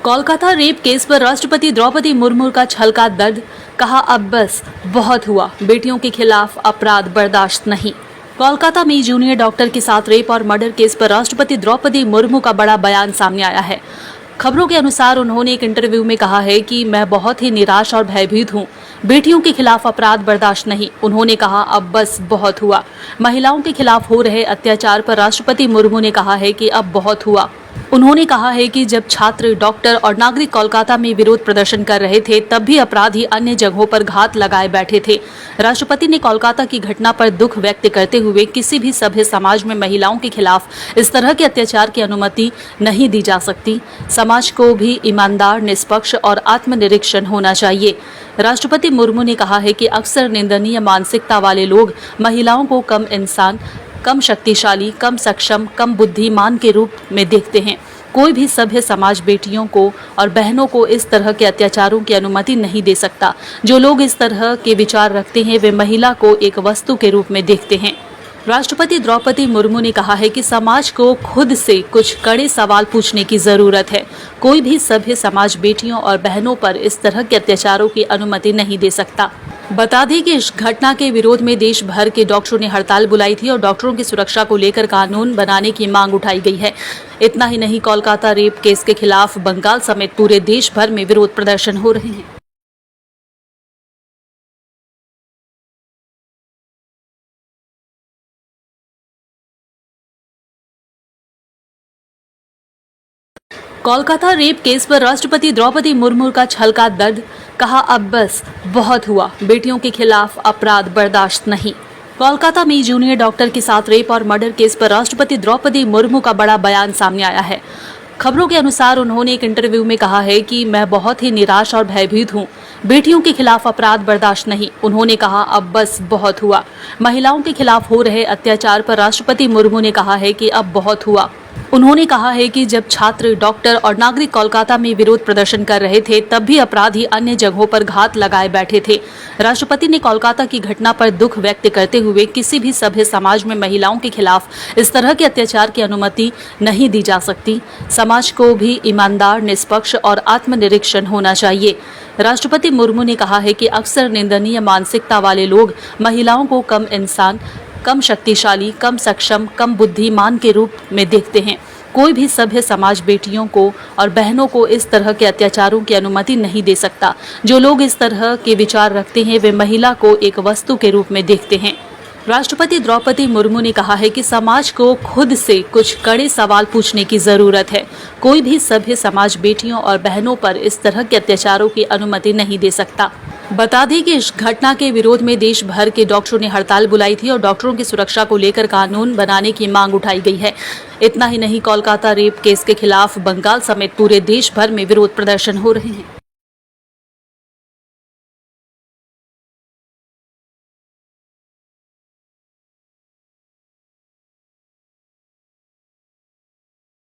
Kolkata rape case पर राष्ट्रपति द्रौपदी मुर्मू का छलका दर्द, कहा अब बस बहुत हुआ, बेटियों के खिलाफ अपराध बर्दाश्त नहीं। कोलकाता में जूनियर डॉक्टर के साथ रेप और मर्डर केस पर राष्ट्रपति द्रौपदी मुर्मू का बड़ा बयान सामने आया है। खबरों के अनुसार उन्होंने एक इंटरव्यू में कहा है कि मैं बहुत ही निराश और भयभीत हूँ, बेटियों के खिलाफ अपराध बर्दाश्त नहीं। उन्होंने कहा अब बस बहुत हुआ। महिलाओं के खिलाफ हो रहे अत्याचार पर राष्ट्रपति मुर्मू ने कहा है कि अब बहुत हुआ। उन्होंने कहा है कि जब छात्र, डॉक्टर और नागरिक कोलकाता में विरोध प्रदर्शन कर रहे थे, तब भी अपराधी अन्य जगहों पर घात लगाए बैठे थे। राष्ट्रपति ने कोलकाता की घटना पर दुख व्यक्त करते हुए किसी भी सभ्य समाज में महिलाओं के खिलाफ इस तरह के अत्याचार की अनुमति नहीं दी जा सकती। समाज को भी ईमानदार, निष्पक्ष और आत्मनिरीक्षण होना चाहिए। राष्ट्रपति मुर्मू ने कहा है कि अक्सर निंदनीय मानसिकता वाले लोग महिलाओं को कम इंसान, कम शक्तिशाली, कम सक्षम, कम बुद्धिमान के रूप में देखते हैं। कोई भी सभ्य समाज बेटियों को और बहनों को इस तरह के अत्याचारों की अनुमति नहीं दे सकता। जो लोग इस तरह के विचार रखते हैं, वे महिला को एक वस्तु के रूप में देखते हैं। राष्ट्रपति द्रौपदी मुर्मू ने कहा है कि समाज को खुद से कुछ कड़े सवाल पूछने की जरूरत है। कोई भी सभ्य समाज बेटियों और बहनों पर इस तरह के अत्याचारों की अनुमति नहीं दे सकता। बता दें कि इस घटना के विरोध में देश भर के डॉक्टरों ने हड़ताल बुलाई थी और डॉक्टरों की सुरक्षा को लेकर कानून बनाने की मांग उठाई गई है। इतना ही नहीं, कोलकाता रेप केस के खिलाफ बंगाल समेत पूरे देश भर में विरोध प्रदर्शन हो रहे हैं। कोलकाता रेप केस पर राष्ट्रपति द्रौपदी मुर्मू का छलका दर्द, कहा अब बस बहुत हुआ, बेटियों के खिलाफ अपराध बर्दाश्त नहीं। कोलकाता में जूनियर डॉक्टर के साथ रेप और मर्डर केस पर राष्ट्रपति द्रौपदी मुर्मू का बड़ा बयान सामने आया है। खबरों के अनुसार उन्होंने एक इंटरव्यू में कहा है कि मैं बहुत ही निराश और भयभीत हूँ, बेटियों के खिलाफ अपराध बर्दाश्त नहीं। उन्होंने कहा अब बस बहुत हुआ। महिलाओं के खिलाफ हो रहे अत्याचार पर राष्ट्रपति मुर्मू ने कहा है कि अब बहुत हुआ। उन्होंने कहा है कि जब छात्र, डॉक्टर और नागरिक कोलकाता में विरोध प्रदर्शन कर रहे थे, तब भी अपराधी अन्य जगहों पर घात लगाए बैठे थे। राष्ट्रपति ने कोलकाता की घटना पर दुख व्यक्त करते हुए किसी भी सभ्य समाज में महिलाओं के खिलाफ इस तरह के अत्याचार की अनुमति नहीं दी जा सकती। समाज को भी ईमानदार, निष्पक्ष और आत्मनिरीक्षण होना चाहिए। राष्ट्रपति मुर्मू ने कहा है कि अक्सर निंदनीय मानसिकता वाले लोग महिलाओं को कम इंसान, कम शक्तिशाली, कम सक्षम, कम बुद्धिमान के रूप में देखते हैं। कोई भी सभ्य समाज बेटियों को और बहनों को इस तरह के अत्याचारों की अनुमति नहीं दे सकता। जो लोग इस तरह के विचार रखते हैं, वे महिला को एक वस्तु के रूप में देखते हैं। राष्ट्रपति द्रौपदी मुर्मू ने कहा है कि समाज को खुद से कुछ कड़े सवाल पूछने की जरूरत है। कोई भी सभ्य समाज बेटियों और बहनों पर इस तरह के अत्याचारों की अनुमति नहीं दे सकता। बता दें कि इस घटना के विरोध में देश भर के डॉक्टरों ने हड़ताल बुलाई थी और डॉक्टरों की सुरक्षा को लेकर कानून बनाने की मांग उठाई गई है। इतना ही नहीं, कोलकाता रेप केस के खिलाफ बंगाल समेत पूरे देश भर में विरोध प्रदर्शन हो रहे हैं।